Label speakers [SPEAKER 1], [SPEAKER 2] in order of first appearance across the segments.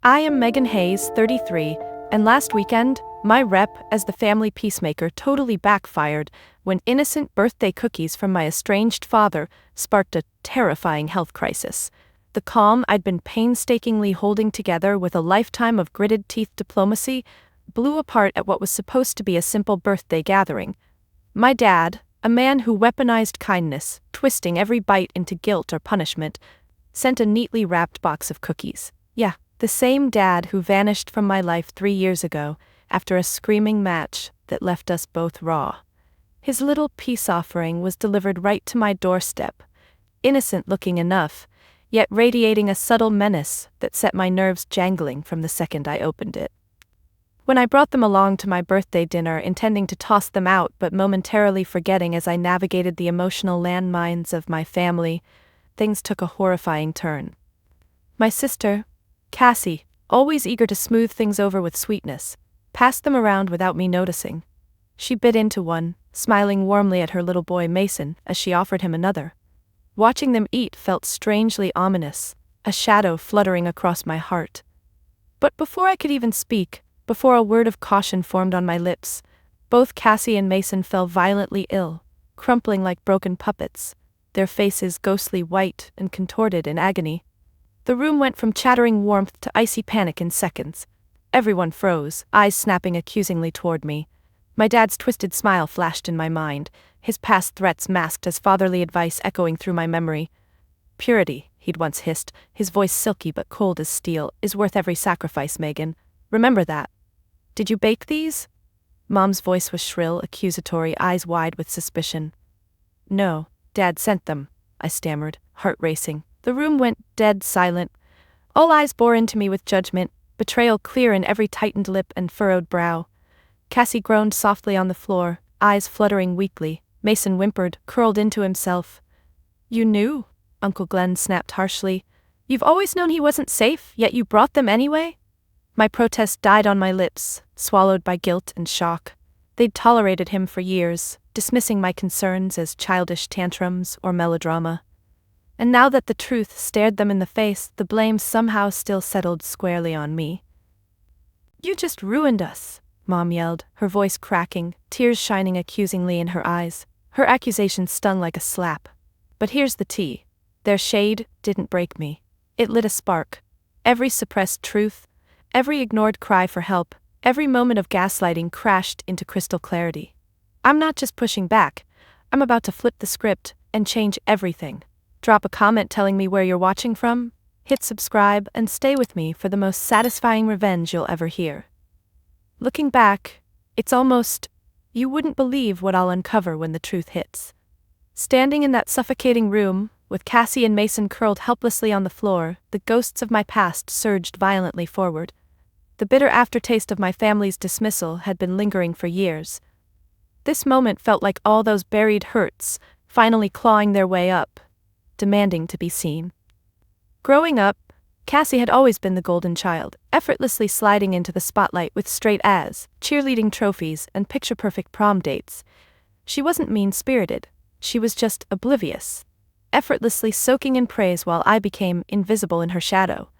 [SPEAKER 1] I am Megan Hayes, 33, and last weekend, my rep as the family peacemaker totally backfired when innocent birthday cookies from my estranged father sparked a terrifying health crisis. The calm I'd been painstakingly holding together with a lifetime of gritted teeth diplomacy blew apart at what was supposed to be a simple birthday gathering. My dad, a man who weaponized kindness, twisting every bite into guilt or punishment, sent a neatly wrapped box of cookies. Yeah, the same dad who vanished from my life 3 years ago after a screaming match that left us both raw. His little peace offering was delivered right to my doorstep, innocent-looking enough, yet radiating a subtle menace that set my nerves jangling from the second I opened it. When I brought them along to my birthday dinner, intending to toss them out but momentarily forgetting as I navigated the emotional landmines of my family, things took a horrifying turn. My sister, Cassie, always eager to smooth things over with sweetness, passed them around without me noticing. She bit into one, smiling warmly at her little boy Mason as she offered him another. Watching them eat felt strangely ominous, a shadow fluttering across my heart. But before I could even speak, before a word of caution formed on my lips, both Cassie and Mason fell violently ill, crumpling like broken puppets, their faces ghostly white and contorted in agony. The room went from chattering warmth to icy panic in seconds. Everyone froze, eyes snapping accusingly toward me. My dad's twisted smile flashed in my mind, his past threats masked as fatherly advice echoing through my memory. "Purity," he'd once hissed, his voice silky but cold as steel, "is worth every sacrifice, Megan. Remember that." "Did you bake these?" Mom's voice was shrill, accusatory, eyes wide with suspicion. "No, Dad sent them," I stammered, heart racing. The room went dead silent. All eyes bore into me with judgment, betrayal clear in every tightened lip and furrowed brow. Cassie groaned softly on the floor, eyes fluttering weakly. Mason whimpered, curled into himself. "You knew?" Uncle Glenn snapped harshly. "You've always known he wasn't safe, yet you brought them anyway?" My protest died on my lips, swallowed by guilt and shock. They'd tolerated him for years, dismissing my concerns as childish tantrums or melodrama. And now that the truth stared them in the face, the blame somehow still settled squarely on me. "You just ruined us," Mom yelled, her voice cracking, tears shining accusingly in her eyes. Her accusation stung like a slap. But here's the tea. Their shade didn't break me. It lit a spark. Every suppressed truth, every ignored cry for help, every moment of gaslighting crashed into crystal clarity. I'm not just pushing back. I'm about to flip the script and change everything. Drop a comment telling me where you're watching from, hit subscribe, and stay with me for the most satisfying revenge you'll ever hear. Looking back, it's almost, you wouldn't believe what I'll uncover when the truth hits. Standing in that suffocating room, with Cassie and Mason curled helplessly on the floor, the ghosts of my past surged violently forward. The bitter aftertaste of my family's dismissal had been lingering for years. This moment felt like all those buried hurts, finally clawing their way up, demanding to be seen. Growing up, Cassie had always been the golden child, effortlessly sliding into the spotlight with straight A's, cheerleading trophies, and picture-perfect prom dates. She wasn't mean-spirited, she was just oblivious, effortlessly soaking in praise while I became invisible in her shadow.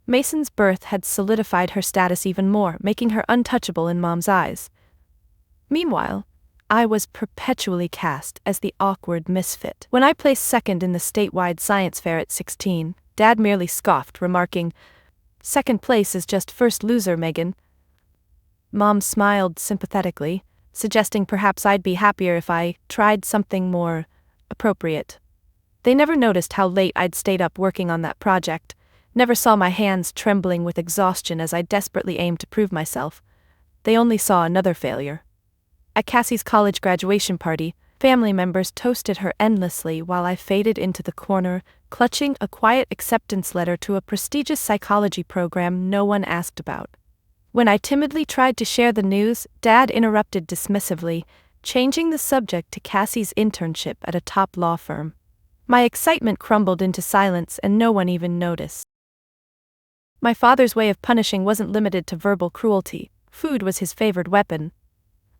[SPEAKER 1] Mason's birth had solidified her status even more, making her untouchable in Mom's eyes. Meanwhile, I was perpetually cast as the awkward misfit. When I placed second in the statewide science fair at 16, Dad merely scoffed, remarking, "Second place is just first loser, Megan." Mom smiled sympathetically, suggesting perhaps I'd be happier if I tried something more appropriate. They never noticed how late I'd stayed up working on that project, never saw my hands trembling with exhaustion as I desperately aimed to prove myself. They only saw another failure. At Cassie's college graduation party, family members toasted her endlessly while I faded into the corner, clutching a quiet acceptance letter to a prestigious psychology program no one asked about. When I timidly tried to share the news, Dad interrupted dismissively, changing the subject to Cassie's internship at a top law firm. My excitement crumbled into silence and no one even noticed. My father's way of punishing wasn't limited to verbal cruelty. Food was his favored weapon.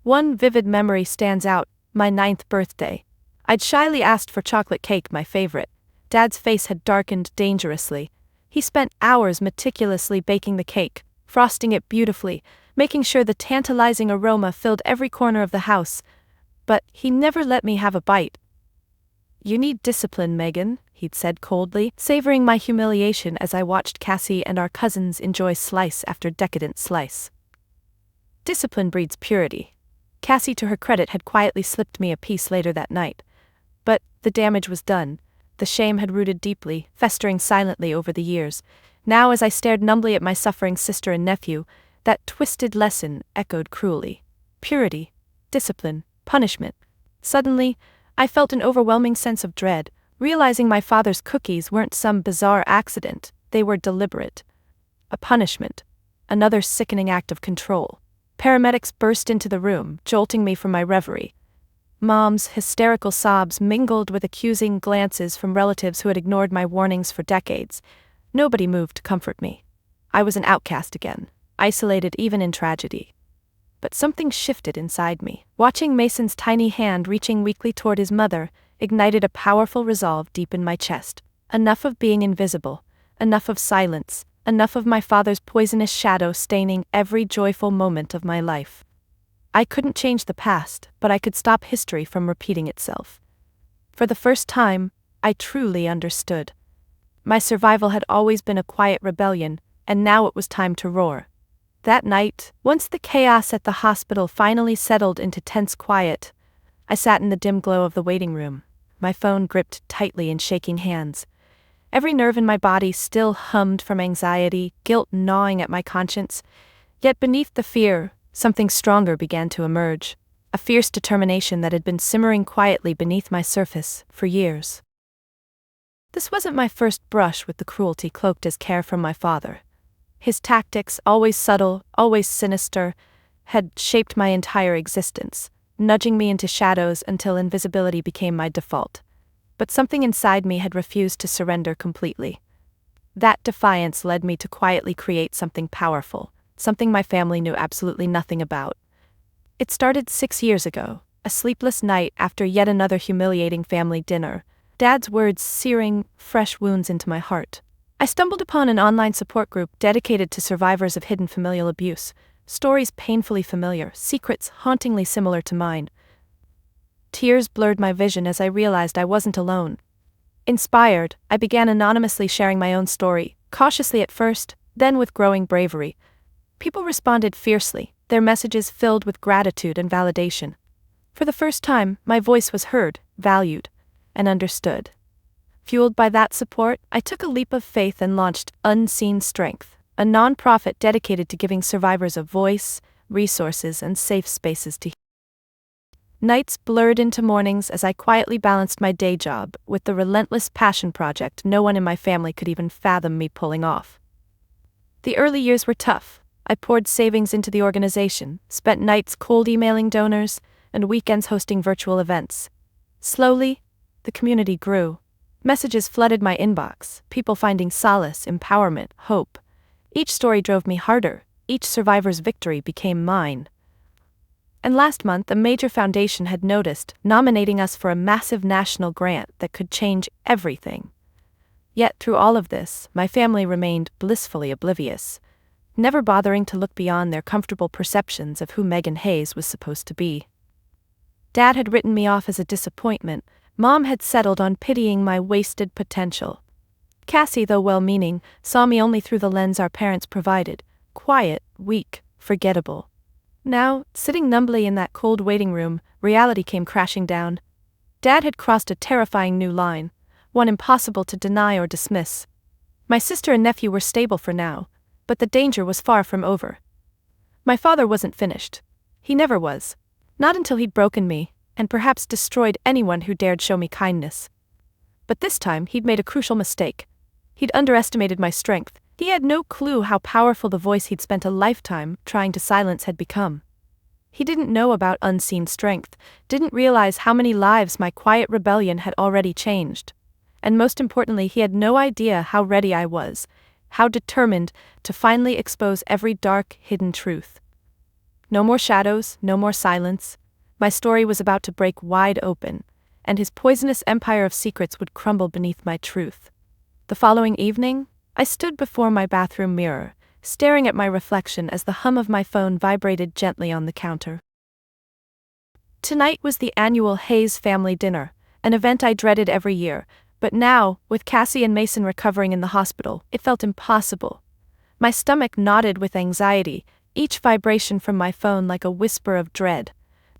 [SPEAKER 1] One vivid memory stands out, my 9th birthday. I'd shyly asked for chocolate cake, my favorite. Dad's face had darkened dangerously, He spent hours meticulously baking the cake, frosting it beautifully, making sure the tantalizing aroma filled every corner of the house. But he never let me have a bite. "You need discipline, Megan," he'd said coldly, savoring my humiliation as I watched Cassie and our cousins enjoy slice after decadent slice. Discipline breeds purity. Cassie, to her credit, had quietly slipped me a piece later that night. But the damage was done. The shame had rooted deeply, festering silently over the years. Now, as I stared numbly at my suffering sister and nephew, that twisted lesson echoed cruelly. Purity, discipline, punishment. Suddenly, I felt an overwhelming sense of dread, realizing my father's cookies weren't some bizarre accident, they were deliberate. A punishment. Another sickening act of control. Paramedics burst into the room, jolting me from my reverie. Mom's hysterical sobs mingled with accusing glances from relatives who had ignored my warnings for decades. Nobody moved to comfort me. I was an outcast again, isolated even in tragedy. But something shifted inside me. Watching Mason's tiny hand reaching weakly toward his mother ignited a powerful resolve deep in my chest. Enough of being invisible, enough of silence, enough of my father's poisonous shadow staining every joyful moment of my life. I couldn't change the past, but I could stop history from repeating itself. For the first time, I truly understood. My survival had always been a quiet rebellion, and now it was time to roar. That night, once the chaos at the hospital finally settled into tense quiet, I sat in the dim glow of the waiting room, my phone gripped tightly in shaking hands. Every nerve in my body still hummed from anxiety, guilt gnawing at my conscience. Yet beneath the fear, something stronger began to emerge, a fierce determination that had been simmering quietly beneath my surface for years. This wasn't my first brush with the cruelty cloaked as care from my father. His tactics, always subtle, always sinister, had shaped my entire existence, nudging me into shadows until invisibility became my default. But something inside me had refused to surrender completely. That defiance led me to quietly create something powerful, something my family knew absolutely nothing about. It started 6 years ago, a sleepless night after yet another humiliating family dinner, Dad's words searing fresh wounds into my heart. I stumbled upon an online support group dedicated to survivors of hidden familial abuse, stories painfully familiar, secrets hauntingly similar to mine. Tears blurred my vision as I realized I wasn't alone. Inspired, I began anonymously sharing my own story, cautiously at first, then with growing bravery. People responded fiercely, their messages filled with gratitude and validation. For the first time, my voice was heard, valued, and understood. Fueled by that support, I took a leap of faith and launched Unseen Strength, a nonprofit dedicated to giving survivors a voice, resources, and safe spaces to heal. Nights blurred into mornings as I quietly balanced my day job with the relentless passion project no one in my family could even fathom me pulling off. The early years were tough. I poured savings into the organization, spent nights cold emailing donors, and weekends hosting virtual events. Slowly, the community grew. Messages flooded my inbox, people finding solace, empowerment, hope. Each story drove me harder, each survivor's victory became mine. And last month, a major foundation had noticed, nominating us for a massive national grant that could change everything. Yet through all of this, my family remained blissfully oblivious, never bothering to look beyond their comfortable perceptions of who Megan Hayes was supposed to be. Dad had written me off as a disappointment. Mom had settled on pitying my wasted potential. Cassie, though well-meaning, saw me only through the lens our parents provided, quiet, weak, forgettable. Now, sitting numbly in that cold waiting room, reality came crashing down. Dad had crossed a terrifying new line, one impossible to deny or dismiss. My sister and nephew were stable for now, but the danger was far from over. My father wasn't finished. He never was. Not until he'd broken me, and perhaps destroyed anyone who dared show me kindness. But this time, he'd made a crucial mistake. He'd underestimated my strength. He had no clue how powerful the voice he'd spent a lifetime trying to silence had become. He didn't know about unseen strength, didn't realize how many lives my quiet rebellion had already changed. And most importantly, he had no idea how ready I was, how determined to finally expose every dark, hidden truth. No more shadows, no more silence. My story was about to break wide open, and his poisonous empire of secrets would crumble beneath my truth. The following evening, I stood before my bathroom mirror, staring at my reflection as the hum of my phone vibrated gently on the counter. Tonight was the annual Hayes family dinner, an event I dreaded every year, but now, with Cassie and Mason recovering in the hospital, it felt impossible. My stomach knotted with anxiety, each vibration from my phone like a whisper of dread.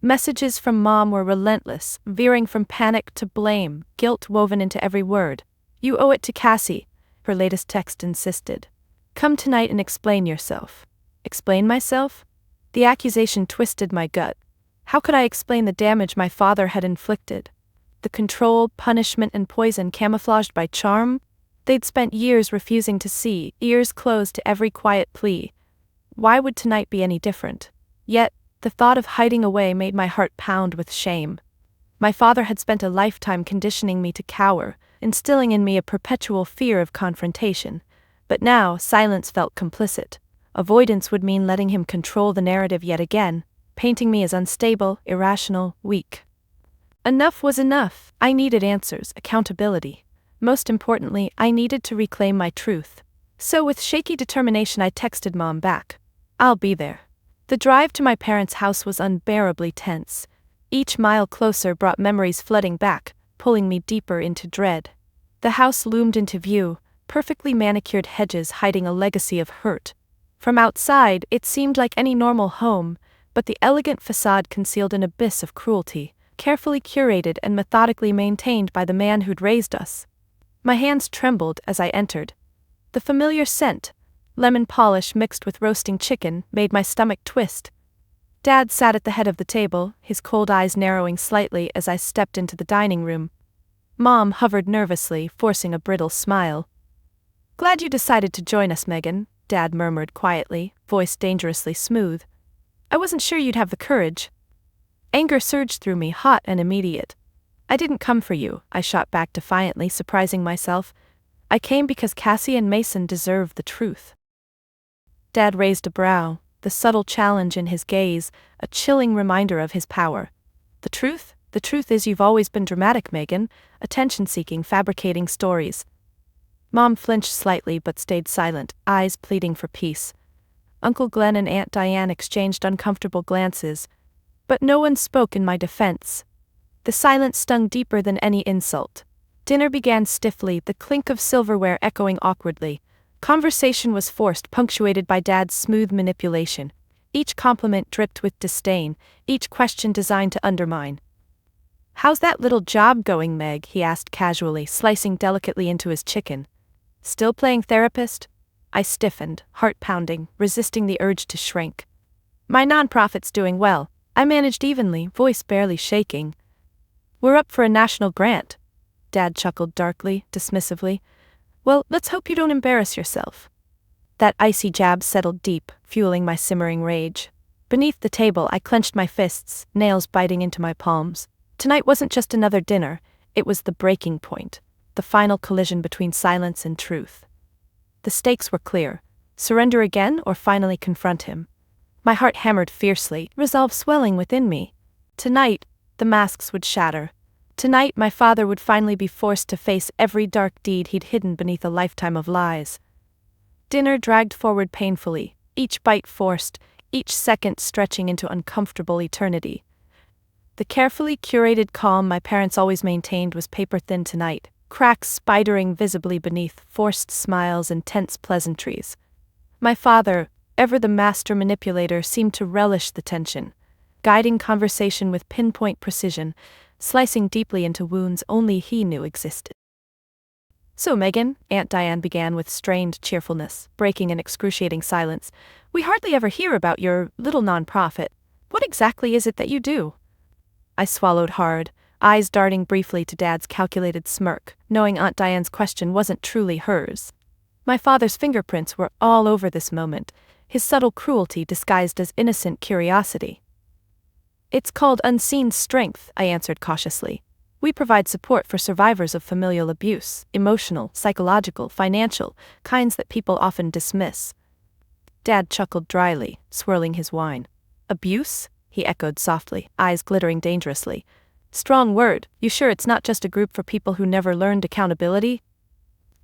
[SPEAKER 1] Messages from Mom were relentless, veering from panic to blame, guilt woven into every word. "You owe it to Cassie," her latest text insisted. "Come tonight and explain yourself." Explain myself? The accusation twisted my gut. How could I explain the damage my father had inflicted? The control, punishment, and poison camouflaged by charm? They'd spent years refusing to see, ears closed to every quiet plea. Why would tonight be any different? Yet, the thought of hiding away made my heart pound with shame. My father had spent a lifetime conditioning me to cower, instilling in me a perpetual fear of confrontation. But now, silence felt complicit. Avoidance would mean letting him control the narrative yet again, painting me as unstable, irrational, weak. Enough was enough. I needed answers, accountability. Most importantly, I needed to reclaim my truth. So with shaky determination I texted Mom back. "I'll be there." The drive to my parents' house was unbearably tense. Each mile closer brought memories flooding back, pulling me deeper into dread. The house loomed into view, perfectly manicured hedges hiding a legacy of hurt. From outside, it seemed like any normal home, but the elegant facade concealed an abyss of cruelty, carefully curated and methodically maintained by the man who'd raised us. My hands trembled as I entered. The familiar scent, lemon polish mixed with roasting chicken, made my stomach twist. Dad sat at the head of the table, his cold eyes narrowing slightly as I stepped into the dining room. Mom hovered nervously, forcing a brittle smile. "Glad you decided to join us, Megan," Dad murmured quietly, voice dangerously smooth. "I wasn't sure you'd have the courage." Anger surged through me, hot and immediate. "I didn't come for you," I shot back defiantly, surprising myself. "I came because Cassie and Mason deserve the truth." Dad raised a brow, the subtle challenge in his gaze, a chilling reminder of his power. "The truth? The truth is you've always been dramatic, Megan, attention-seeking, fabricating stories." Mom flinched slightly but stayed silent, eyes pleading for peace. Uncle Glenn and Aunt Diane exchanged uncomfortable glances, but no one spoke in my defense. The silence stung deeper than any insult. Dinner began stiffly, the clink of silverware echoing awkwardly. Conversation was forced, punctuated by Dad's smooth manipulation. Each compliment dripped with disdain, each question designed to undermine. "How's that little job going, Meg?" he asked casually, slicing delicately into his chicken. "Still playing therapist?" I stiffened, heart pounding, resisting the urge to shrink. "My nonprofit's doing well," I managed evenly, voice barely shaking. "We're up for a national grant." Dad chuckled darkly, dismissively. "Well, let's hope you don't embarrass yourself." That icy jab settled deep, fueling my simmering rage. Beneath the table I clenched my fists, nails biting into my palms. Tonight wasn't just another dinner, it was the breaking point, the final collision between silence and truth. The stakes were clear: surrender again or finally confront him. My heart hammered fiercely, resolve swelling within me. Tonight, the masks would shatter. Tonight my father would finally be forced to face every dark deed he'd hidden beneath a lifetime of lies. Dinner dragged forward painfully, each bite forced, each second stretching into uncomfortable eternity. The carefully curated calm my parents always maintained was paper-thin tonight, cracks spidering visibly beneath forced smiles and tense pleasantries. My father, ever the master manipulator, seemed to relish the tension, guiding conversation with pinpoint precision, slicing deeply into wounds only he knew existed. "So Megan," Aunt Diane began with strained cheerfulness, breaking an excruciating silence, "we hardly ever hear about your little nonprofit. What exactly is it that you do?" I swallowed hard, eyes darting briefly to Dad's calculated smirk, knowing Aunt Diane's question wasn't truly hers. My father's fingerprints were all over this moment, his subtle cruelty disguised as innocent curiosity. "It's called unseen strength," I answered cautiously. "We provide support for survivors of familial abuse, emotional, psychological, financial, kinds that people often dismiss." Dad chuckled dryly, swirling his wine. "Abuse?" he echoed softly, eyes glittering dangerously. "Strong word. You sure it's not just a group for people who never learned accountability?"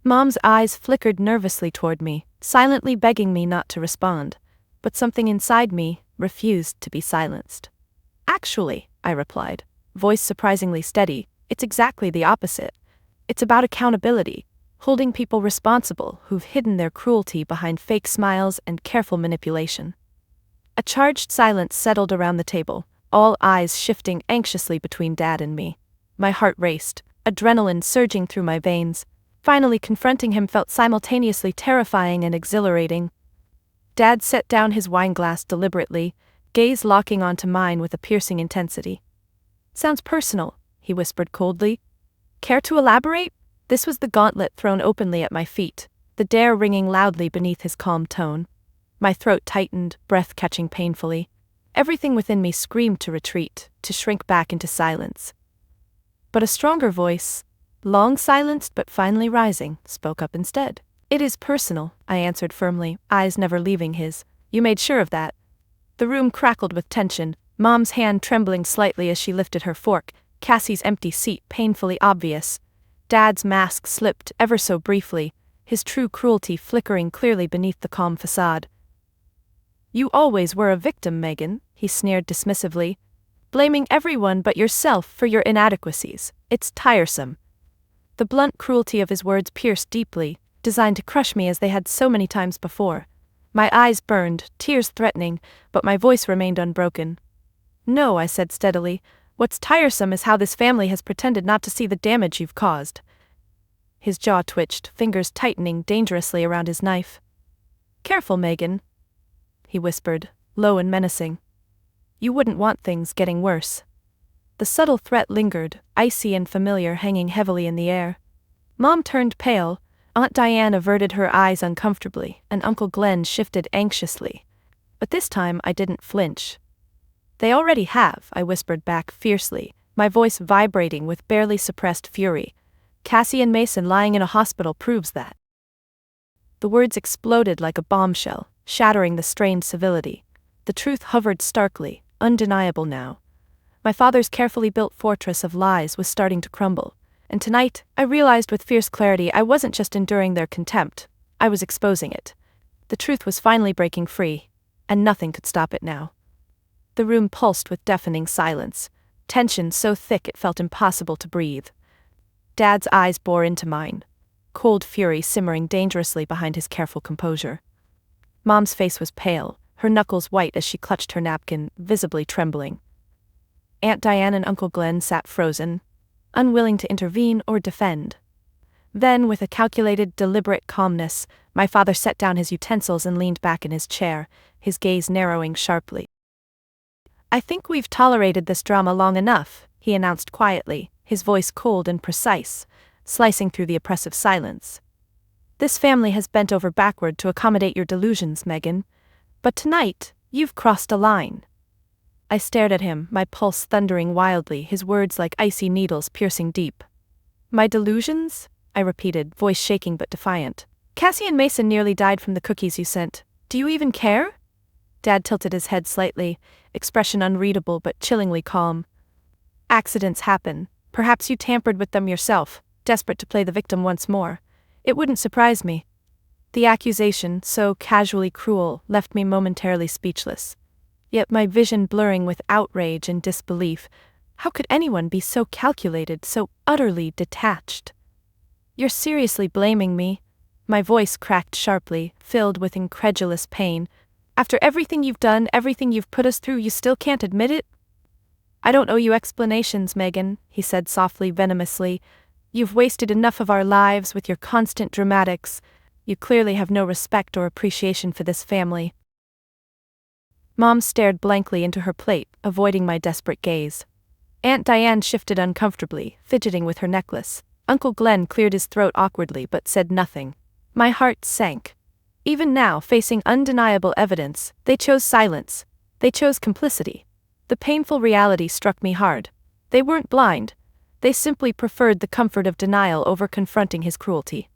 [SPEAKER 1] Mom's eyes flickered nervously toward me, silently begging me not to respond. But something inside me refused to be silenced. Actually, I replied, voice surprisingly steady, it's exactly the opposite. It's about accountability, holding people responsible who've hidden their cruelty behind fake smiles and careful manipulation. A charged silence settled around the table, all eyes shifting anxiously between Dad and me. My heart raced, adrenaline surging through my veins. Finally confronting him felt simultaneously terrifying and exhilarating. Dad set down his wineglass deliberately, gaze locking onto mine with a piercing intensity. Sounds personal, he whispered coldly. Care to elaborate? This was the gauntlet thrown openly at my feet, the dare ringing loudly beneath his calm tone. My throat tightened, breath catching painfully. Everything within me screamed to retreat, to shrink back into silence. But a stronger voice, long silenced but finally rising, spoke up instead. It is personal, I answered firmly, eyes never leaving his. You made sure of that. The room crackled with tension, Mom's hand trembling slightly as she lifted her fork, Cassie's empty seat painfully obvious. Dad's mask slipped ever so briefly, his true cruelty flickering clearly beneath the calm facade. You always were a victim, Megan, he sneered dismissively. Blaming everyone but yourself for your inadequacies. It's tiresome. The blunt cruelty of his words pierced deeply, designed to crush me as they had so many times before. My eyes burned, tears threatening, but my voice remained unbroken. No, I said steadily. What's tiresome is how this family has pretended not to see the damage you've caused. His jaw twitched, fingers tightening dangerously around his knife. Careful, Megan, he whispered, low and menacing. You wouldn't want things getting worse. The subtle threat lingered, icy and familiar, hanging heavily in the air. Mom turned pale, Aunt Diane averted her eyes uncomfortably, and Uncle Glenn shifted anxiously. But this time I didn't flinch. They already have, I whispered back fiercely, my voice vibrating with barely suppressed fury. Cassie and Mason lying in a hospital proves that. The words exploded like a bombshell, shattering the strained civility. The truth hovered starkly, undeniable now. My father's carefully built fortress of lies was starting to crumble, and tonight, I realized with fierce clarity I wasn't just enduring their contempt, I was exposing it. The truth was finally breaking free, and nothing could stop it now. The room pulsed with deafening silence, tension so thick it felt impossible to breathe. Dad's eyes bore into mine, cold fury simmering dangerously behind his careful composure. Mom's face was pale, her knuckles white as she clutched her napkin, visibly trembling. Aunt Diane and Uncle Glenn sat frozen, unwilling to intervene or defend. Then, with a calculated, deliberate calmness, my father set down his utensils and leaned back in his chair, his gaze narrowing sharply. I think we've tolerated this drama long enough, he announced quietly, his voice cold and precise, slicing through the oppressive silence. This family has bent over backward to accommodate your delusions, Megan. But tonight, you've crossed a line. I stared at him, my pulse thundering wildly, his words like icy needles piercing deep. My delusions? I repeated, voice shaking but defiant. Cassie and Mason nearly died from the cookies you sent. Do you even care? Dad tilted his head slightly, expression unreadable but chillingly calm. Accidents happen. Perhaps you tampered with them yourself, desperate to play the victim once more. It wouldn't surprise me. The accusation, so casually cruel, left me momentarily speechless. Yet my vision blurring with outrage and disbelief. How could anyone be so calculated, so utterly detached? You're seriously blaming me? My voice cracked sharply, filled with incredulous pain. After everything you've done, everything you've put us through, you still can't admit it? I don't owe you explanations, Megan, he said softly, venomously. You've wasted enough of our lives with your constant dramatics. You clearly have no respect or appreciation for this family. Mom stared blankly into her plate, avoiding my desperate gaze. Aunt Diane shifted uncomfortably, fidgeting with her necklace. Uncle Glenn cleared his throat awkwardly but said nothing. My heart sank. Even now, facing undeniable evidence, they chose silence. They chose complicity. The painful reality struck me hard. They weren't blind. They simply preferred the comfort of denial over confronting his cruelty.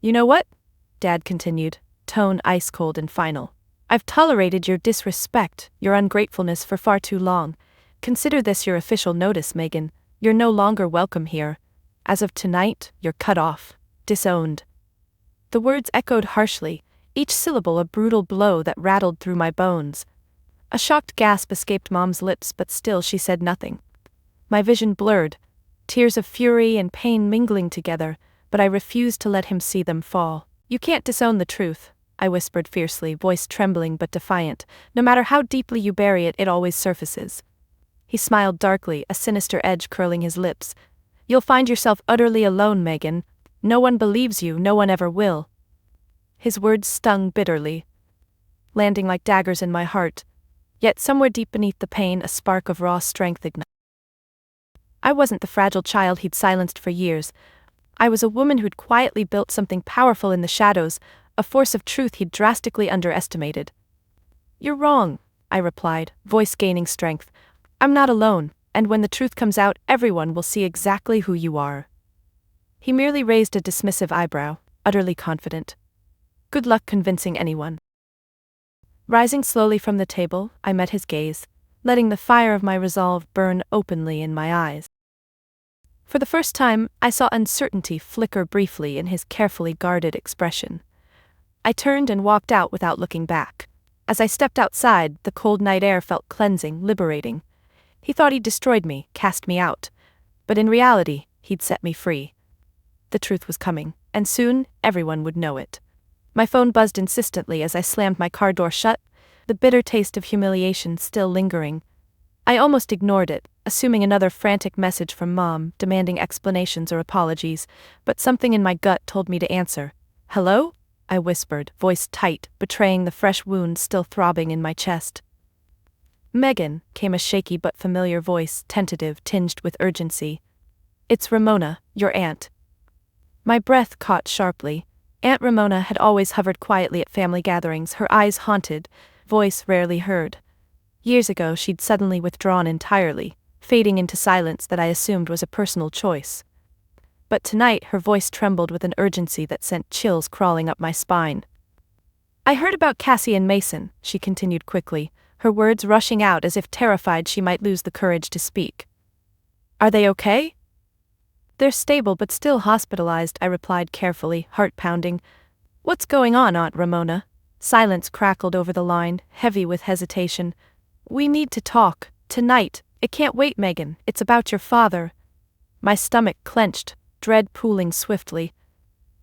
[SPEAKER 1] You know what? Dad continued, tone ice-cold and final. I've tolerated your disrespect, your ungratefulness for far too long. Consider this your official notice, Megan. You're no longer welcome here. As of tonight, you're cut off. Disowned. The words echoed harshly, each syllable a brutal blow that rattled through my bones. A shocked gasp escaped Mom's lips, but still she said nothing. My vision blurred, tears of fury and pain mingling together, but I refused to let him see them fall. "You can't disown the truth," I whispered fiercely, voice trembling but defiant. "No matter how deeply you bury it, it always surfaces." He smiled darkly, a sinister edge curling his lips. "You'll find yourself utterly alone, Megan. No one believes you, no one ever will." His words stung bitterly, landing like daggers in my heart. Yet somewhere deep beneath the pain, a spark of raw strength ignited. I wasn't the fragile child he'd silenced for years. I was a woman who'd quietly built something powerful in the shadows, a force of truth he'd drastically underestimated. "You're wrong," I replied, voice gaining strength. "I'm not alone, and when the truth comes out, everyone will see exactly who you are." He merely raised a dismissive eyebrow, utterly confident. "Good luck convincing anyone." Rising slowly from the table, I met his gaze, letting the fire of my resolve burn openly in my eyes. For the first time, I saw uncertainty flicker briefly in his carefully guarded expression. I turned and walked out without looking back. As I stepped outside, the cold night air felt cleansing, liberating. He thought he'd destroyed me, cast me out. But in reality, he'd set me free. The truth was coming, and soon everyone would know it. My phone buzzed insistently as I slammed my car door shut, the bitter taste of humiliation still lingering. I almost ignored it, assuming another frantic message from Mom, demanding explanations or apologies, but something in my gut told me to answer. "Hello?" I whispered, voice tight, betraying the fresh wound still throbbing in my chest. "Megan," came a shaky but familiar voice, tentative, tinged with urgency. "It's Ramona, your aunt." My breath caught sharply. Aunt Ramona had always hovered quietly at family gatherings, her eyes haunted, voice rarely heard. Years ago she'd suddenly withdrawn entirely, fading into silence that I assumed was a personal choice. But tonight her voice trembled with an urgency that sent chills crawling up my spine. "I heard about Cassie and Mason," she continued quickly, her words rushing out as if terrified she might lose the courage to speak. "Are they okay?" "They're stable but still hospitalized," I replied carefully, heart pounding. "What's going on, Aunt Ramona?" Silence crackled over the line, heavy with hesitation. "We need to talk, tonight. It can't wait, Megan, it's about your father." My stomach clenched, dread pooling swiftly.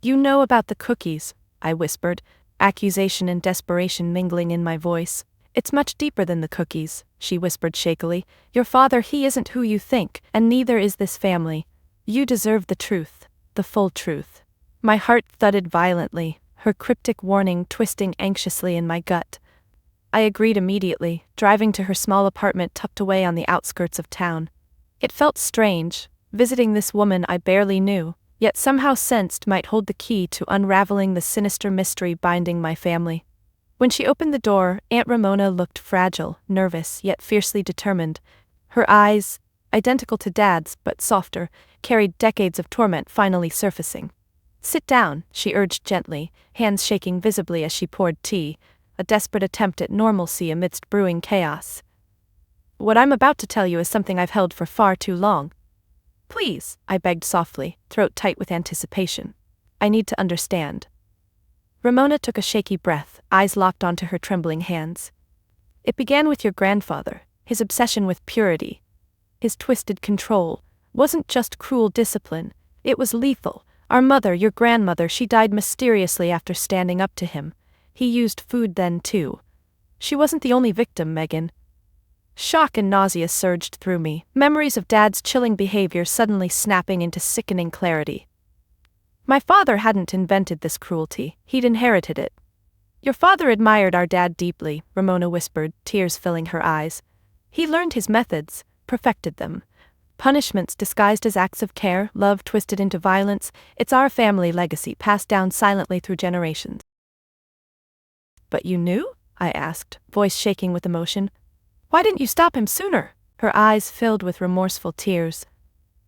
[SPEAKER 1] "You know about the cookies," I whispered, accusation and desperation mingling in my voice. "It's much deeper than the cookies," she whispered shakily. "Your father, he isn't who you think, and neither is this family. You deserve the truth, the full truth." My heart thudded violently, her cryptic warning twisting anxiously in my gut. I agreed immediately, driving to her small apartment tucked away on the outskirts of town. It felt strange, visiting this woman I barely knew, yet somehow sensed might hold the key to unraveling the sinister mystery binding my family. When she opened the door, Aunt Ramona looked fragile, nervous, yet fiercely determined. Her eyes, identical to Dad's but softer, carried decades of torment finally surfacing. "Sit down," she urged gently, hands shaking visibly as she poured tea, a desperate attempt at normalcy amidst brewing chaos. "What I'm about to tell you is something I've held for far too long." "Please," I begged softly, throat tight with anticipation. "I need to understand." Ramona took a shaky breath, eyes locked onto her trembling hands. "It began with your grandfather, his obsession with purity. His twisted control wasn't just cruel discipline, it was lethal. Our mother, your grandmother, she died mysteriously after standing up to him. He used food then too. She wasn't the only victim, Megan." Shock and nausea surged through me, memories of Dad's chilling behavior suddenly snapping into sickening clarity. "My father hadn't invented this cruelty, he'd inherited it." "Your father admired our dad deeply," Ramona whispered, tears filling her eyes. "He learned his methods, perfected them. Punishments disguised as acts of care, love twisted into violence. It's our family legacy passed down silently through generations." "But you knew?" I asked, voice shaking with emotion. "Why didn't you stop him sooner?" Her eyes filled with remorseful tears.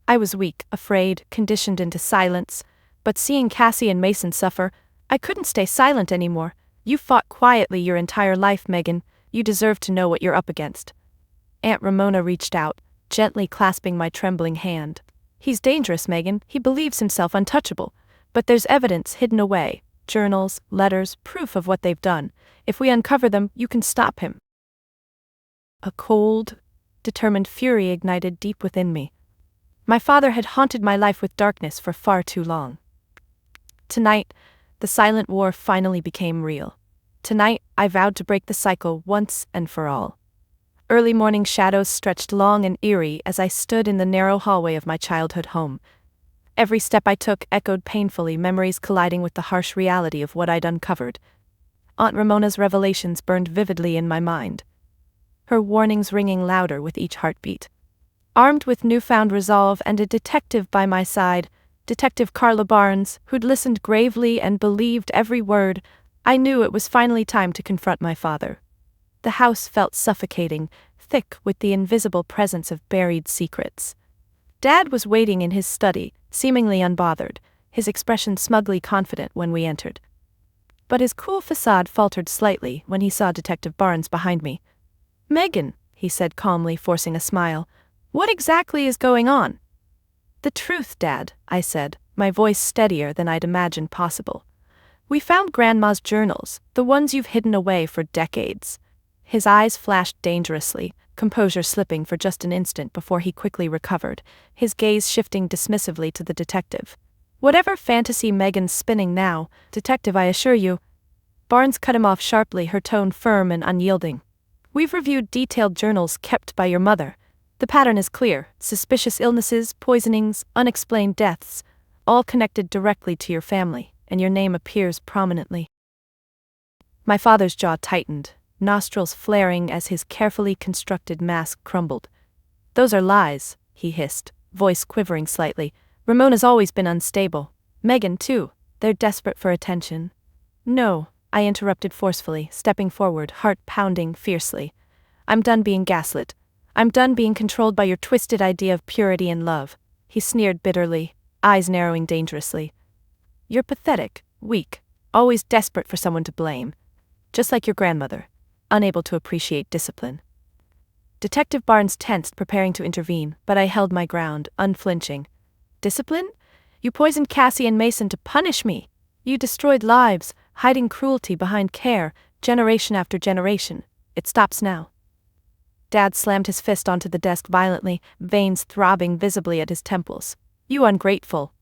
[SPEAKER 1] I was weak, afraid, conditioned into silence, but seeing Cassie and Mason suffer, I couldn't stay silent anymore. "You fought quietly your entire life, Megan. You deserve to know what you're up against." Aunt Ramona reached out, gently clasping my trembling hand. "He's dangerous, Megan. He believes himself untouchable. But there's evidence hidden away, journals, letters, proof of what they've done. If we uncover them, you can stop him." A cold, determined fury ignited deep within me. My father had haunted my life with darkness for far too long. Tonight, the silent war finally became real. Tonight, I vowed to break the cycle once and for all. Early morning shadows stretched long and eerie as I stood in the narrow hallway of my childhood home. Every step I took echoed painfully, memories colliding with the harsh reality of what I'd uncovered. Aunt Ramona's revelations burned vividly in my mind, her warnings ringing louder with each heartbeat. Armed with newfound resolve and a detective by my side, Detective Carla Barnes, who'd listened gravely and believed every word, I knew it was finally time to confront my father. The house felt suffocating, thick with the invisible presence of buried secrets. Dad was waiting in his study, seemingly unbothered, his expression smugly confident when we entered. But his cool facade faltered slightly when he saw Detective Barnes behind me. "Megan," he said calmly, forcing a smile, "what exactly is going on?" "The truth, Dad," I said, my voice steadier than I'd imagined possible. "We found Grandma's journals, the ones you've hidden away for decades." His eyes flashed dangerously, composure slipping for just an instant before he quickly recovered, his gaze shifting dismissively to the detective. "Whatever fantasy Megan's spinning now, Detective, I assure you." Barnes cut him off sharply, her tone firm and unyielding. "We've reviewed detailed journals kept by your mother. The pattern is clear: suspicious illnesses, poisonings, unexplained deaths, all connected directly to your family, and your name appears prominently." My father's jaw tightened, nostrils flaring as his carefully constructed mask crumbled. "Those are lies," he hissed, voice quivering slightly. "Ramona's always been unstable. Megan, too. They're desperate for attention." "No," I interrupted forcefully, stepping forward, heart pounding fiercely. "I'm done being gaslit. I'm done being controlled by your twisted idea of purity and love." He sneered bitterly, eyes narrowing dangerously. "You're pathetic, weak, always desperate for someone to blame. Just like your grandmother, unable to appreciate discipline." Detective Barnes tensed, preparing to intervene, but I held my ground, unflinching. "Discipline? You poisoned Cassie and Mason to punish me. You destroyed lives, hiding cruelty behind care, generation after generation. It stops now." Dad slammed his fist onto the desk violently, veins throbbing visibly at his temples. "You ungrateful."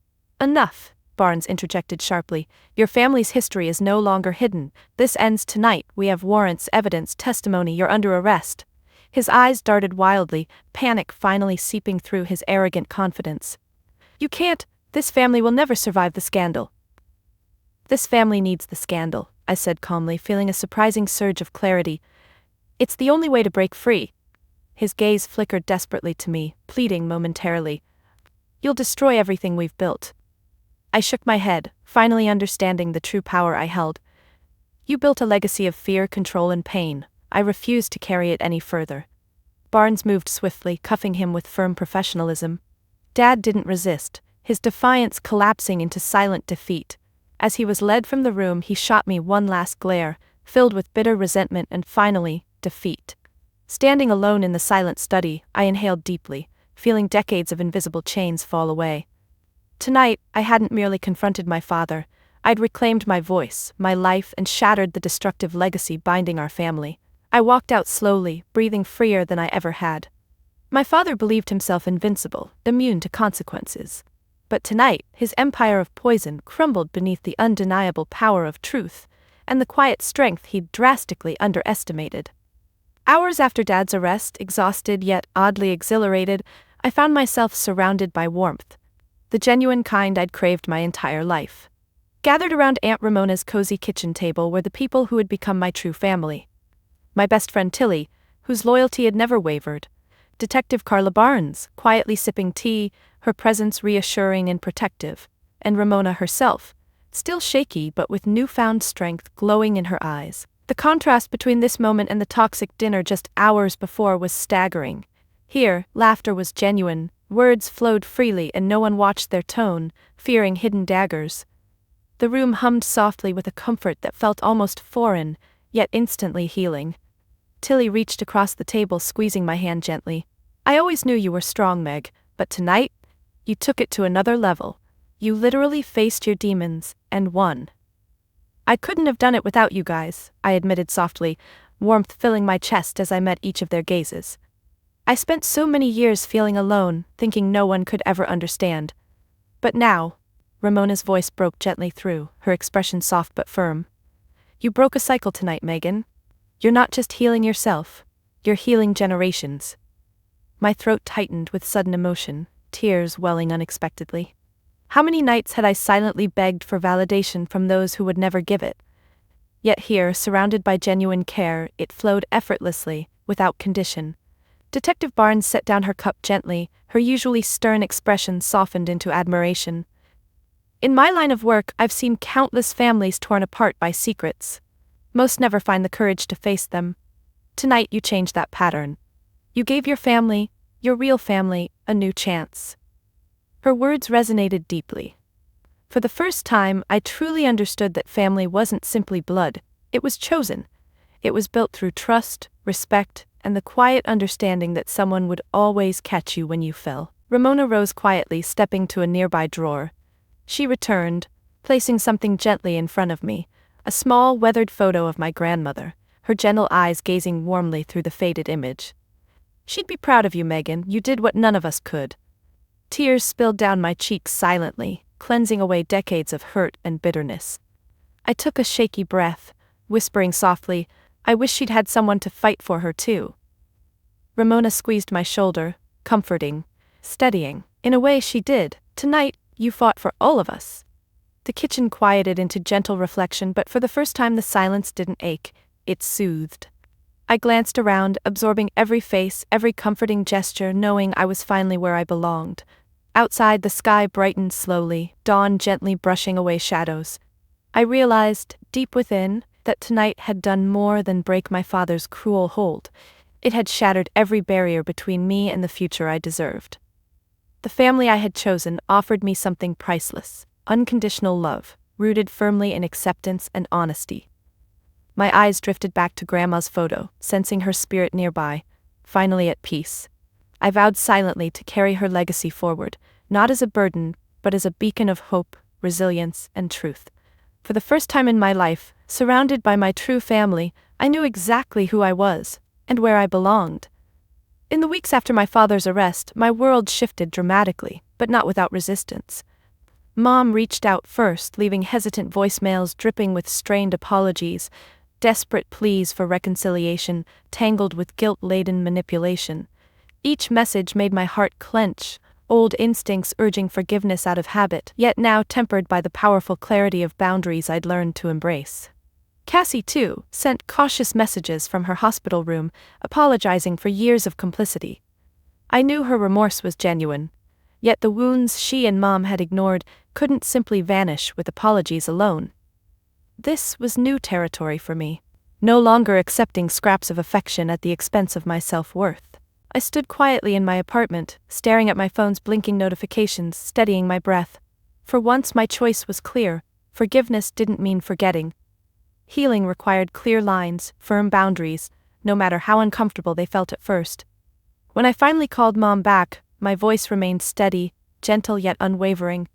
[SPEAKER 1] "Enough," Barnes interjected sharply. "Your family's history is no longer hidden. This ends tonight. We have warrants, evidence, testimony. You're under arrest." His eyes darted wildly, panic finally seeping through his arrogant confidence. "You can't. This family will never survive the scandal." "This family needs the scandal," I said calmly, feeling a surprising surge of clarity. "It's the only way to break free." His gaze flickered desperately to me, pleading momentarily. "You'll destroy everything we've built." I shook my head, finally understanding the true power I held. "You built a legacy of fear, control, and pain. I refuse to carry it any further." Barnes moved swiftly, cuffing him with firm professionalism. Dad didn't resist, his defiance collapsing into silent defeat. As he was led from the room, he shot me one last glare, filled with bitter resentment and finally, defeat. Standing alone in the silent study, I inhaled deeply, feeling decades of invisible chains fall away. Tonight, I hadn't merely confronted my father. I'd reclaimed my voice, my life, and shattered the destructive legacy binding our family. I walked out slowly, breathing freer than I ever had. My father believed himself invincible, immune to consequences. But tonight, his empire of poison crumbled beneath the undeniable power of truth, and the quiet strength he'd drastically underestimated. Hours after Dad's arrest, exhausted yet oddly exhilarated, I found myself surrounded by warmth, the genuine kind I'd craved my entire life. Gathered around Aunt Ramona's cozy kitchen table were the people who had become my true family. My best friend Tilly, whose loyalty had never wavered. Detective Carla Barnes, quietly sipping tea, her presence reassuring and protective. And Ramona herself, still shaky but with newfound strength glowing in her eyes. The contrast between this moment and the toxic dinner just hours before was staggering. Here, laughter was genuine, words flowed freely and no one watched their tone, fearing hidden daggers. The room hummed softly with a comfort that felt almost foreign, yet instantly healing. Tilly reached across the table, squeezing my hand gently. "I always knew you were strong, Meg, but tonight, you took it to another level." You literally faced your demons, and won. I couldn't have done it without you guys, I admitted softly, warmth filling my chest as I met each of their gazes. I spent so many years feeling alone, thinking no one could ever understand. But now, Ramona's voice broke gently through, her expression soft but firm. You broke a cycle tonight, Megan. You're not just healing yourself, you're healing generations. My throat tightened with sudden emotion, tears welling unexpectedly. How many nights had I silently begged for validation from those who would never give it? Yet here, surrounded by genuine care, it flowed effortlessly, without condition. Detective Barnes set down her cup gently, her usually stern expression softened into admiration. In my line of work, I've seen countless families torn apart by secrets. Most never find the courage to face them. Tonight you changed that pattern. You gave your family, your real family, a new chance. Her words resonated deeply. For the first time, I truly understood that family wasn't simply blood, it was chosen. It was built through trust, respect, and the quiet understanding that someone would always catch you when you fell. Ramona rose quietly, stepping to a nearby drawer. She returned, placing something gently in front of me, a small, weathered photo of my grandmother, her gentle eyes gazing warmly through the faded image. She'd be proud of you, Megan, you did what none of us could. Tears spilled down my cheeks silently, cleansing away decades of hurt and bitterness. I took a shaky breath, whispering softly, I wish she'd had someone to fight for her too. Ramona squeezed my shoulder, comforting, steadying. In a way she did. Tonight, you fought for all of us. The kitchen quieted into gentle reflection, but for the first time the silence didn't ache, it soothed. I glanced around, absorbing every face, every comforting gesture, knowing I was finally where I belonged. Outside, the sky brightened slowly, dawn gently brushing away shadows. I realized, deep within, that tonight had done more than break my father's cruel hold. It had shattered every barrier between me and the future I deserved. The family I had chosen offered me something priceless, unconditional love, rooted firmly in acceptance and honesty. My eyes drifted back to Grandma's photo, sensing her spirit nearby, finally at peace. I vowed silently to carry her legacy forward, not as a burden, but as a beacon of hope, resilience, and truth. For the first time in my life, surrounded by my true family, I knew exactly who I was, and where I belonged. In the weeks after my father's arrest, my world shifted dramatically, but not without resistance. Mom reached out first, leaving hesitant voicemails dripping with strained apologies, desperate pleas for reconciliation, tangled with guilt-laden manipulation. Each message made my heart clench, old instincts urging forgiveness out of habit, yet now tempered by the powerful clarity of boundaries I'd learned to embrace. Cassie, too, sent cautious messages from her hospital room, apologizing for years of complicity. I knew her remorse was genuine, yet the wounds she and Mom had ignored couldn't simply vanish with apologies alone. This was new territory for me, no longer accepting scraps of affection at the expense of my self-worth. I stood quietly in my apartment, staring at my phone's blinking notifications, steadying my breath. For once my choice was clear. Forgiveness didn't mean forgetting. Healing required clear lines, firm boundaries, no matter how uncomfortable they felt at first. When I finally called Mom back, my voice remained steady, gentle yet unwavering.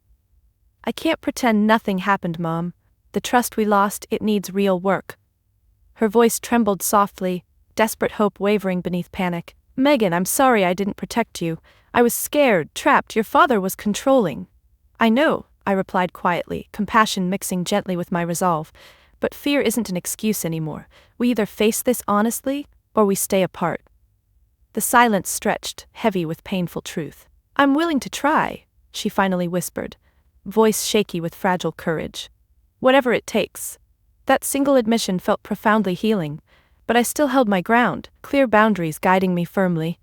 [SPEAKER 1] I can't pretend nothing happened, Mom. The trust we lost, it needs real work. Her voice trembled softly, desperate hope wavering beneath panic. Megan, I'm sorry I didn't protect you. I was scared, trapped. Your father was controlling. I know, I replied quietly, compassion mixing gently with my resolve. But fear isn't an excuse anymore. We either face this honestly, or we stay apart. The silence stretched, heavy with painful truth. I'm willing to try, she finally whispered, voice shaky with fragile courage. Whatever it takes. That single admission felt profoundly healing, but I still held my ground, clear boundaries guiding me firmly.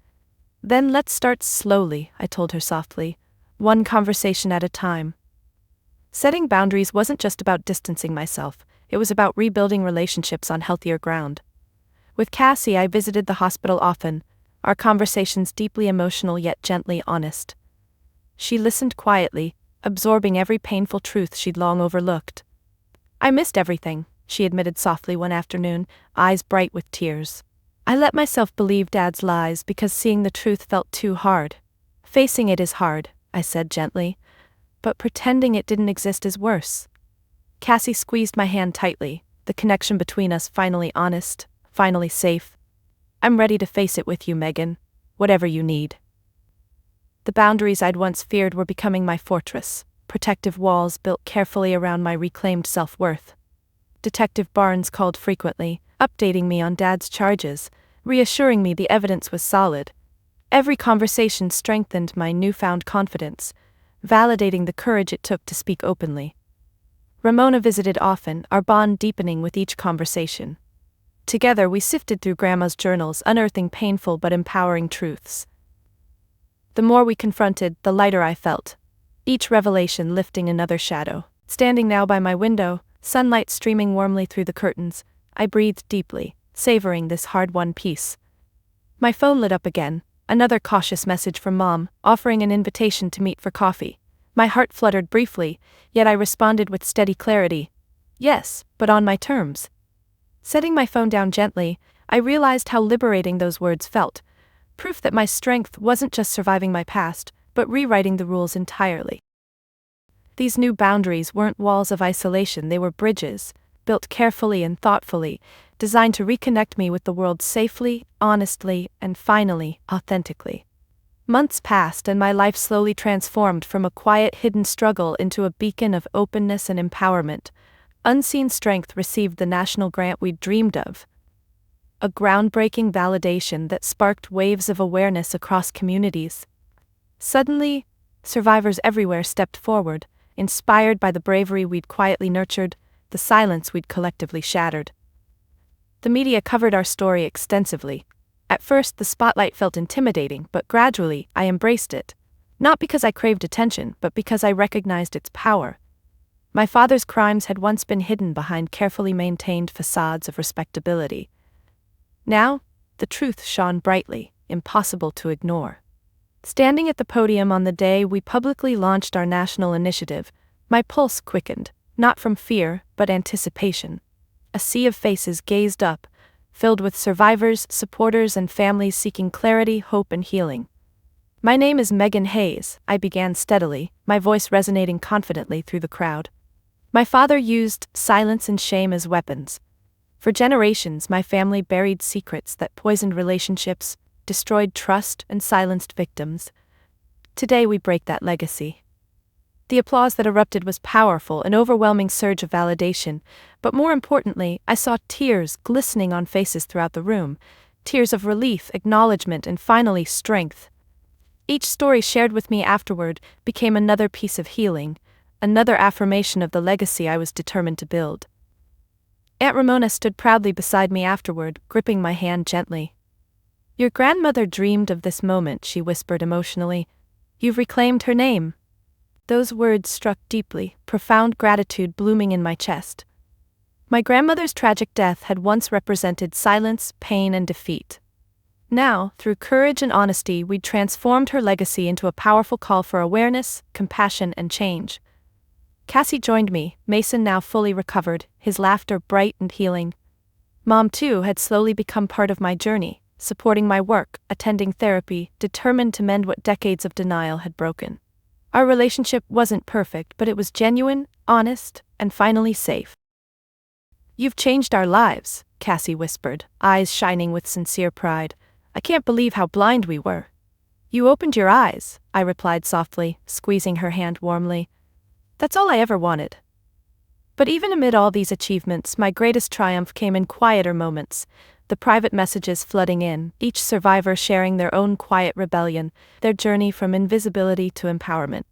[SPEAKER 1] Then let's start slowly, I told her softly, one conversation at a time. Setting boundaries wasn't just about distancing myself, it was about rebuilding relationships on healthier ground. With Cassie, I visited the hospital often, our conversations deeply emotional yet gently honest. She listened quietly, absorbing every painful truth she'd long overlooked. I missed everything, she admitted softly one afternoon, eyes bright with tears. I let myself believe Dad's lies because seeing the truth felt too hard. Facing it is hard, I said gently. but pretending it didn't exist is worse. Cassie squeezed my hand tightly, the connection between us finally honest, finally safe. I'm ready to face it with you, Megan. Whatever you need. The boundaries I'd once feared were becoming my fortress, protective walls built carefully around my reclaimed self-worth. Detective Barnes called frequently, updating me on Dad's charges, reassuring me the evidence was solid. Every conversation strengthened my newfound confidence, validating the courage it took to speak openly. Ramona visited often, our bond deepening with each conversation. Together we sifted through Grandma's journals, unearthing painful but empowering truths. The more we confronted, the lighter I felt, each revelation lifting another shadow. Standing now by my window, sunlight streaming warmly through the curtains, I breathed deeply, savoring this hard-won peace. My phone lit up again, another cautious message from Mom, offering an invitation to meet for coffee. My heart fluttered briefly, yet I responded with steady clarity. Yes, but on my terms. Setting my phone down gently, I realized how liberating those words felt, proof that my strength wasn't just surviving my past, but rewriting the rules entirely. These new boundaries weren't walls of isolation, they were bridges, built carefully and thoughtfully, designed to reconnect me with the world safely, honestly, and finally, authentically. Months passed and my life slowly transformed from a quiet hidden struggle into a beacon of openness and empowerment. Unseen Strength received the national grant we'd dreamed of. A groundbreaking validation that sparked waves of awareness across communities. Suddenly, survivors everywhere stepped forward, inspired by the bravery we'd quietly nurtured, the silence we'd collectively shattered. The media covered our story extensively. At first the spotlight felt intimidating, but gradually I embraced it. Not because I craved attention, but because I recognized its power. My father's crimes had once been hidden behind carefully maintained facades of respectability. Now, the truth shone brightly, impossible to ignore. Standing at the podium on the day we publicly launched our national initiative, my pulse quickened, not from fear, but anticipation. A sea of faces gazed up, filled with survivors, supporters, and families seeking clarity, hope, and healing. My name is Megan Hayes, I began steadily, my voice resonating confidently through the crowd. My father used silence and shame as weapons. For generations, my family buried secrets that poisoned relationships, destroyed trust, and silenced victims. Today we break that legacy. The applause that erupted was powerful, an overwhelming surge of validation, but more importantly, I saw tears glistening on faces throughout the room, tears of relief, acknowledgement, and finally strength. Each story shared with me afterward became another piece of healing, another affirmation of the legacy I was determined to build. Aunt Ramona stood proudly beside me afterward, gripping my hand gently. "Your grandmother dreamed of this moment," she whispered emotionally. "You've reclaimed her name." Those words struck deeply, profound gratitude blooming in my chest. My grandmother's tragic death had once represented silence, pain, and defeat. Now, through courage and honesty, we'd transformed her legacy into a powerful call for awareness, compassion, and change. Cassie joined me, Mason now fully recovered, his laughter bright and healing. Mom, too, had slowly become part of my journey, supporting my work, attending therapy, determined to mend what decades of denial had broken. Our relationship wasn't perfect, but it was genuine, honest, and finally safe. "You've changed our lives," Cassie whispered, eyes shining with sincere pride. "I can't believe how blind we were." "You opened your eyes," I replied softly, squeezing her hand warmly. "That's all I ever wanted." But even amid all these achievements, my greatest triumph came in quieter moments, the private messages flooding in, each survivor sharing their own quiet rebellion, their journey from invisibility to empowerment.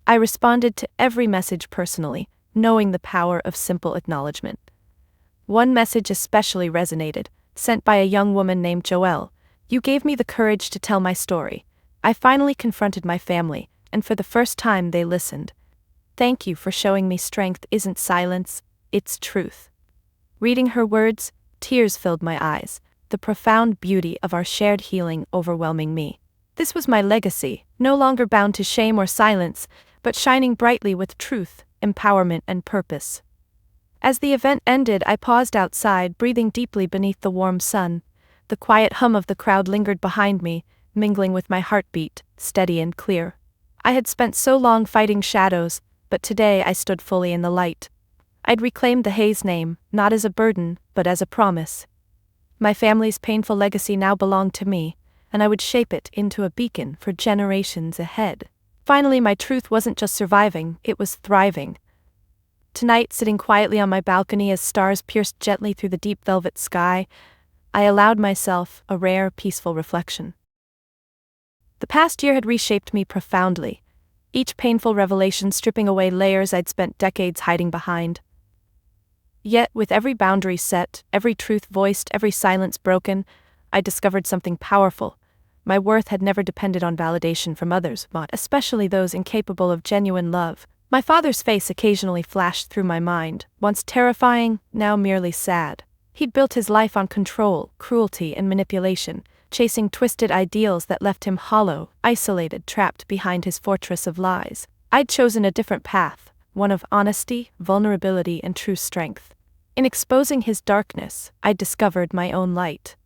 [SPEAKER 1] I responded to every message personally, knowing the power of simple acknowledgement. One message especially resonated, sent by a young woman named Joelle. "You gave me the courage to tell my story. I finally confronted my family, and for the first time they listened. Thank you for showing me strength isn't silence, it's truth." Reading her words, tears filled my eyes, the profound beauty of our shared healing overwhelming me. This was my legacy, no longer bound to shame or silence, but shining brightly with truth, empowerment, and purpose. As the event ended, I paused outside, breathing deeply beneath the warm sun. The quiet hum of the crowd lingered behind me, mingling with my heartbeat, steady and clear. I had spent so long fighting shadows, but today I stood fully in the light. I'd reclaimed the Hayes name, not as a burden, but as a promise. My family's painful legacy now belonged to me, and I would shape it into a beacon for generations ahead. Finally, my truth wasn't just surviving, it was thriving. Tonight, sitting quietly on my balcony as stars pierced gently through the deep velvet sky, I allowed myself a rare, peaceful reflection. The past year had reshaped me profoundly, each painful revelation stripping away layers I'd spent decades hiding behind. Yet, with every boundary set, every truth voiced, every silence broken, I discovered something powerful. My worth had never depended on validation from others, especially those incapable of genuine love. My father's face occasionally flashed through my mind, once terrifying, now merely sad. He'd built his life on control, cruelty, and manipulation, chasing twisted ideals that left him hollow, isolated, trapped behind his fortress of lies. I'd chosen a different path, one of honesty, vulnerability, and true strength. In exposing his darkness, I'd discovered my own light.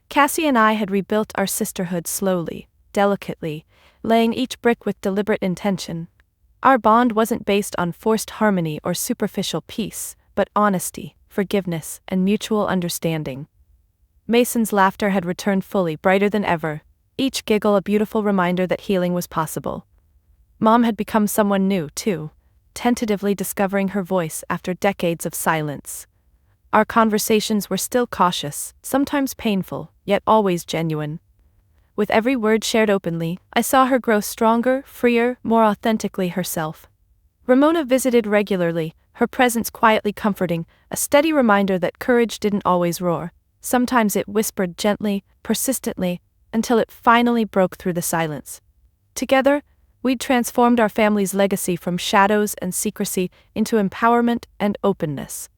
[SPEAKER 1] Cassie and I had rebuilt our sisterhood slowly, delicately, laying each brick with deliberate intention. Our bond wasn't based on forced harmony or superficial peace, but honesty, forgiveness, and mutual understanding. Mason's laughter had returned fully, brighter than ever, each giggle a beautiful reminder that healing was possible. Mom had become someone new, too, tentatively discovering her voice after decades of silence. Our conversations were still cautious, sometimes painful, yet always genuine. With every word shared openly, I saw her grow stronger, freer, more authentically herself. Ramona visited regularly, her presence quietly comforting, a steady reminder that courage didn't always roar. Sometimes it whispered gently, persistently, until it finally broke through the silence. Together, we'd transformed our family's legacy from shadows and secrecy into empowerment and openness.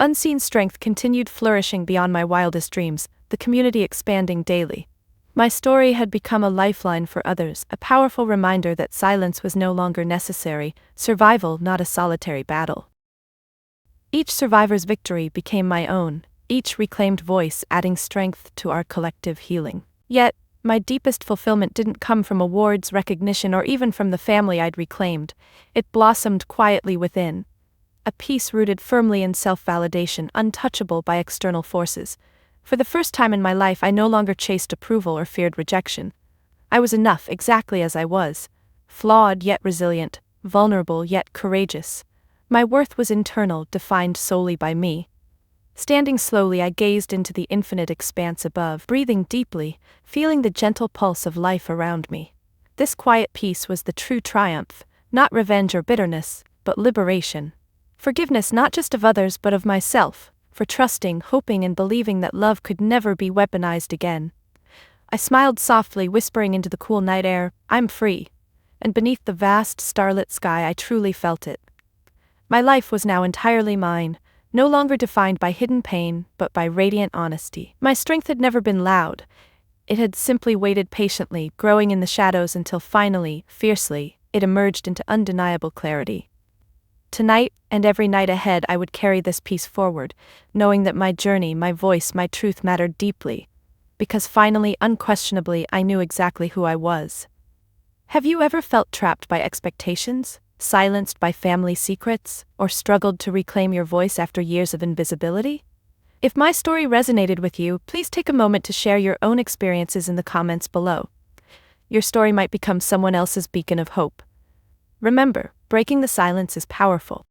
[SPEAKER 1] Unseen strength continued flourishing beyond my wildest dreams, the community expanding daily. My story had become a lifeline for others, a powerful reminder that silence was no longer necessary, survival not a solitary battle. Each survivor's victory became my own, each reclaimed voice adding strength to our collective healing. Yet, my deepest fulfillment didn't come from awards, recognition, or even from the family I'd reclaimed. It blossomed quietly within. A peace rooted firmly in self-validation, untouchable by external forces. For the first time in my life, I no longer chased approval or feared rejection. I was enough exactly as I was, flawed yet resilient, vulnerable yet courageous. My worth was internal, defined solely by me. Standing slowly, I gazed into the infinite expanse above, breathing deeply, feeling the gentle pulse of life around me. This quiet peace was the true triumph, not revenge or bitterness, but liberation. Forgiveness not just of others but of myself, for trusting, hoping, and believing that love could never be weaponized again. I smiled softly, whispering into the cool night air, "I'm free." And beneath the vast, starlit sky, I truly felt it. My life was now entirely mine, no longer defined by hidden pain, but by radiant honesty. My strength had never been loud. It had simply waited patiently, growing in the shadows until finally, fiercely, it emerged into undeniable clarity. Tonight, and every night ahead, I would carry this peace forward, knowing that my journey, my voice, my truth mattered deeply. Because finally, unquestionably, I knew exactly who I was. Have you ever felt trapped by expectations, silenced by family secrets, or struggled to reclaim your voice after years of invisibility? If my story resonated with you, please take a moment to share your own experiences in the comments below. Your story might become someone else's beacon of hope. Remember, breaking the silence is powerful.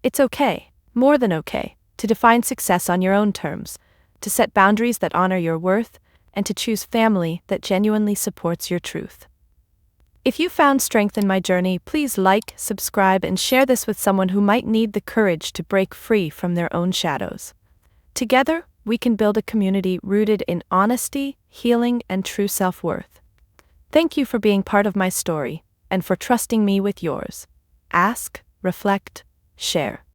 [SPEAKER 1] It's okay, more than okay, to define success on your own terms, to set boundaries that honor your worth, and to choose family that genuinely supports your truth. If you found strength in my journey, please like, subscribe, and share this with someone who might need the courage to break free from their own shadows. Together, we can build a community rooted in honesty, healing, and true self-worth. Thank you for being part of my story, and for trusting me with yours. Ask, reflect, share.